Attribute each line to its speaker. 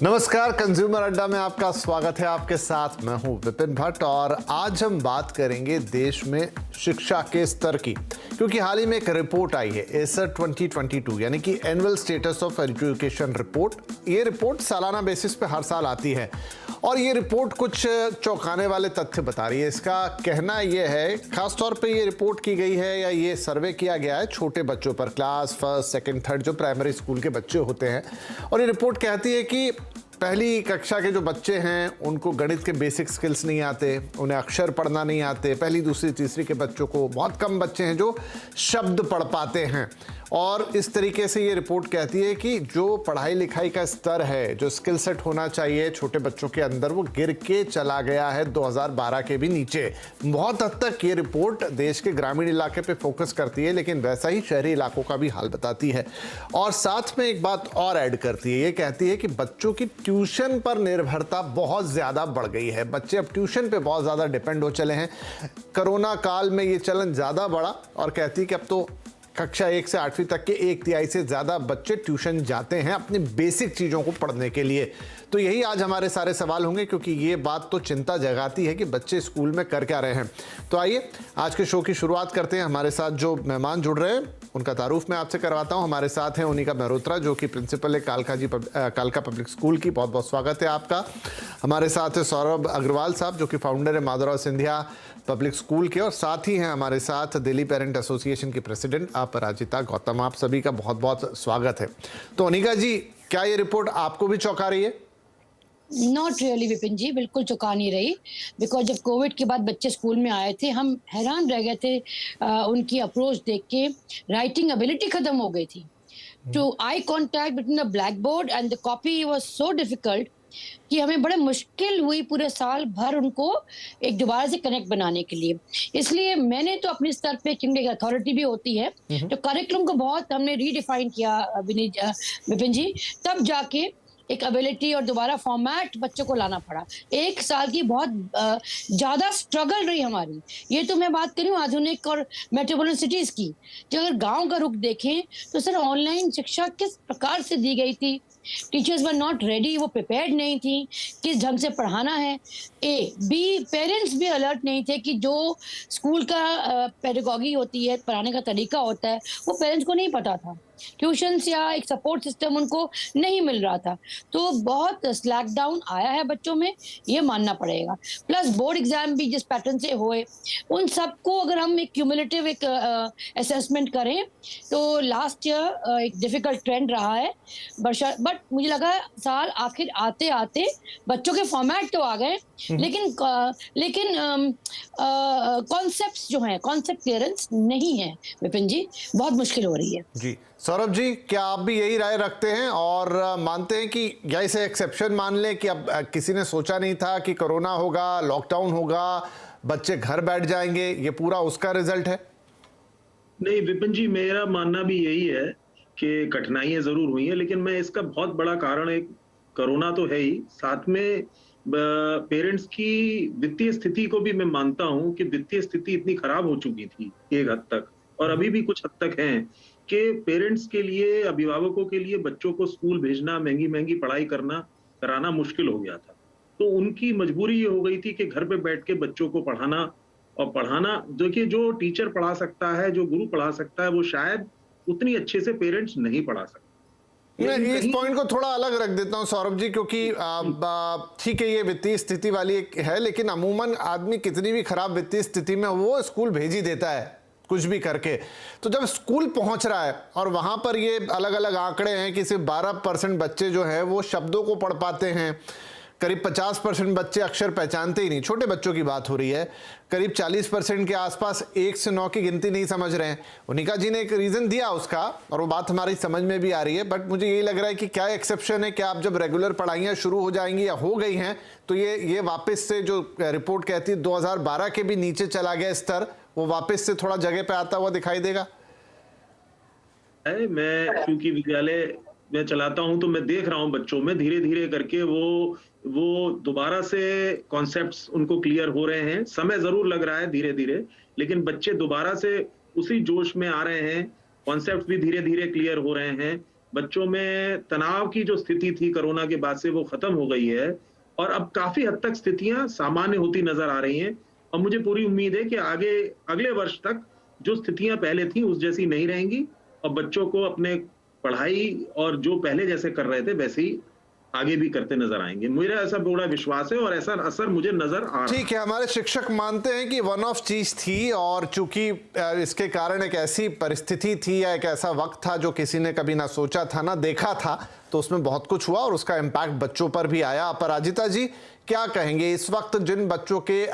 Speaker 1: नमस्कार, कंज्यूमर अड्डा में आपका स्वागत है। आपके साथ मैं हूं विपिन भट्ट और आज हम बात करेंगे देश में शिक्षा के स्तर की, क्योंकि हाल ही में एक रिपोर्ट आई है एसर 2022 यानी कि annual status of education report. ये रिपोर्ट सालाना बेसिस पे हर साल आती है और ये रिपोर्ट कुछ चौंकाने वाले तथ्य बता रही है। इसका कहना यह है, खासतौर पे ये रिपोर्ट की गई है या ये सर्वे किया गया है छोटे बच्चों पर, क्लास फर्स्ट सेकंड थर्ड जो प्राइमरी स्कूल के बच्चे होते हैं। और ये रिपोर्ट कहती है कि पहली कक्षा के जो बच्चे हैं उनको गणित के बेसिक स्किल्स नहीं आते, उन्हें अक्षर पढ़ना नहीं आते। पहली दूसरी तीसरी के बच्चों को, बहुत कम बच्चे हैं जो शब्द पढ़ पाते हैं। और इस तरीके से ये रिपोर्ट कहती है कि जो पढ़ाई लिखाई का स्तर है, जो स्किल सेट होना चाहिए छोटे बच्चों के अंदर, वो गिर के चला गया है 2012 के भी नीचे। बहुत हद तक ये रिपोर्ट देश के ग्रामीण इलाके पे फोकस करती है, लेकिन वैसा ही शहरी इलाकों का भी हाल बताती है। और साथ में एक बात और ऐड करती है, ये कहती है कि बच्चों की ट्यूशन पर निर्भरता बहुत ज़्यादा बढ़ गई है। बच्चे अब ट्यूशन पे बहुत ज़्यादा डिपेंड हो चले हैं। कोरोना काल में ये चलन ज़्यादा बढ़ा और कहती है कि अब तो कक्षा 1 से 8वीं तक के 1/3 से ज़्यादा बच्चे ट्यूशन जाते हैं अपनी बेसिक चीज़ों को पढ़ने के लिए। तो यही आज हमारे सारे सवाल होंगे, क्योंकि ये बात तो चिंता जगाती है कि बच्चे स्कूल में कर क्या रहे हैं। तो आइए आज के शो की शुरुआत करते हैं। हमारे साथ जो मेहमान जुड़ रहे हैं उनका तारुफ मैं आपसे करवाता हूं। हमारे साथ हैं उनिका मेहरोत्रा, जो कि प्रिंसिपल है कालका पब्लिक स्कूल की। बहुत बहुत स्वागत है आपका। हमारे साथ है सौरभ अग्रवाल साहब, जो कि फाउंडर है माधवराव सिंधिया पब्लिक स्कूल के, और साथ ही हैं हमारे साथ दिल्ली पेरेंट एसोसिएशन की प्रेसिडेंट अपराजिता गौतम। आप सभी का बहुत बहुत स्वागत है। तो अनिका जी, क्या ये रिपोर्ट आपको भी चौंका रही है?
Speaker 2: नॉट रियली विपिन जी, बिल्कुल चौंका नहीं रही। बिकॉज जब कोविड के बाद बच्चे स्कूल में आए थे, हम हैरान रह गए थे उनकी अप्रोच देख के। राइटिंग एबिलिटी खत्म हो गई थी। To eye contact between the blackboard and the copy was so difficult कि हमें बड़े मुश्किल हुई पूरे साल भर उनको एक दोबारा से कनेक्ट बनाने के लिए। इसलिए मैंने तो अपने स्तर पे, क्योंकि अथॉरिटी भी होती है, तो करिकुलम को बहुत हमने रीडिफाइन किया विपिन जी। तब जाके एक एबिलिटी और दोबारा फॉर्मेट बच्चों को लाना पड़ा। एक साल की बहुत ज़्यादा स्ट्रगल रही हमारी। ये तो मैं बात करूँ आधुनिक और मेट्रोपोलिटन सिटीज़ की। जो अगर गांव का रुख देखें तो सर, ऑनलाइन शिक्षा किस प्रकार से दी गई थी। टीचर्स वर नॉट रेडी, वो प्रिपेयर्ड नहीं थी किस ढंग से पढ़ाना है। बी, पेरेंट्स भी अलर्ट नहीं थे कि जो स्कूल का पेडागॉजी होती है, पढ़ाने का तरीका होता है, वो पेरेंट्स को नहीं पता था। ट्यूशन्स या एक सपोर्ट सिस्टम उनको नहीं मिल रहा था। तो बहुत स्लैक डाउन आया है बच्चों में, ये मानना पड़ेगा। प्लस बोर्ड एग्जाम भी जिस पैटर्न से हुए, उन सबको अगर हम एक क्यूमुलेटिव एक असेसमेंट करें तो लास्ट ईयर एक डिफिकल्ट ट्रेंड रहा है। बट मुझे लगा साल आखिर आते आते बच्चों के फॉर्मेट तो आ गए, लेकिन कॉन्सेप्ट्स जो हैं, कॉन्सेप्ट क्लियरेंस नहीं है विपिन जी। बहुत मुश्किल हो रही है
Speaker 1: जी। सौरभ जी, क्या आप भी यही राय रखते हैं और मानते हैं कि या इसे एक्सेप्शन मान लें कि अब किसी ने सोचा नहीं था कि कोरोना होगा, लॉकडाउन होगा, बच्चे घर बैठ जाएंगे, ये पूरा उसका रिजल्ट है?
Speaker 3: नहीं विपिन जी, मेरा मानना भी यही है कि कठिनाइयां जरूर हुई हैं, लेकिन मैं इसका बहुत बड़ा कारण एक कोरोना तो है ही, साथ में पेरेंट्स की वित्तीय स्थिति को भी मैं मानता हूं कि वित्तीय स्थिति इतनी खराब हो चुकी थी एक हद तक, और अभी भी कुछ हद तक है, कि पेरेंट्स के लिए, अभिभावकों के लिए बच्चों को स्कूल भेजना, महंगी महंगी पढ़ाई कराना मुश्किल हो गया था। तो उनकी मजबूरी ये हो गई थी कि घर पे बैठ के बच्चों को पढ़ाना, और पढ़ाना, देखिए जो टीचर पढ़ा सकता है, जो गुरु पढ़ा सकता है, वो शायद उतनी अच्छे से पेरेंट्स नहीं पढ़ा सकते।
Speaker 1: मैं इस पॉइंट को थोड़ा अलग रख देता हूं सौरभ जी, क्योंकि ठीक है ये वित्तीय स्थिति वाली एक है, लेकिन अमूमन आदमी कितनी भी खराब वित्तीय स्थिति में वो स्कूल भेज ही देता है कुछ भी करके। तो जब स्कूल पहुंच रहा है और वहां पर ये अलग अलग आंकड़े हैं कि सिर्फ 12% बच्चे जो हैं वो शब्दों को पढ़ पाते हैं, करीब 50% बच्चे अक्षर पहचानते ही नहीं, छोटे बच्चों की बात हो रही है, करीब 40% के आसपास 1 से 9 की गिनती नहीं समझ रहे हैं। उनिका जी ने एक रीज़न दिया उसका, और वो बात हमारी समझ में भी आ रही है, बट मुझे यही लग रहा है कि क्या एक्सेप्शन है, क्या आप जब रेगुलर पढ़ाइयाँ शुरू हो जाएंगी या हो गई हैं तो ये वापस से जो रिपोर्ट कहती है 2012 के भी नीचे चला गया स्तर, वो वापस से थोड़ा जगह पे आता हुआ दिखाई देगा?
Speaker 3: मैं क्योंकि विद्यालय में चलाता हूं, तो मैं देख रहा हूं बच्चों में धीरे धीरे करके वो दोबारा से कॉन्सेप्ट्स उनको क्लियर हो रहे हैं। समय जरूर लग रहा है धीरे धीरे, लेकिन बच्चे दोबारा से उसी जोश में आ रहे हैं, कॉन्सेप्ट्स भी धीरे धीरे क्लियर हो रहे हैं। बच्चों में तनाव की जो स्थिति थी कोरोना के बाद से वो खत्म हो गई है और अब काफी हद तक स्थितियां सामान्य होती नजर आ रही हैं और मुझे पूरी उम्मीद है कि आगे अगले वर्ष तक जो स्थितियां पहले थी उस जैसी नहीं रहेंगी और बच्चों को अपने पढ़ाई और जो पहले जैसे कर रहे थे वैसे ही आगे भी करते नजर आएंगे। मेरा ऐसा बड़ा विश्वास है और ऐसा असर मुझे नजर आ रहा है।
Speaker 1: ठीक है, हमारे शिक्षक मानते हैं कि वन ऑफ चीज थी और चूंकि इसके कारण एक ऐसी परिस्थिति थी या एक ऐसा वक्त था जो किसी ने कभी ना सोचा था ना देखा था, तो उसमें बहुत कुछ हुआ और उसका इम्पैक्ट बच्चों पर भी आया। अपराजिता जी क्या कहेंगे, इस वक्त जिन बच्चों के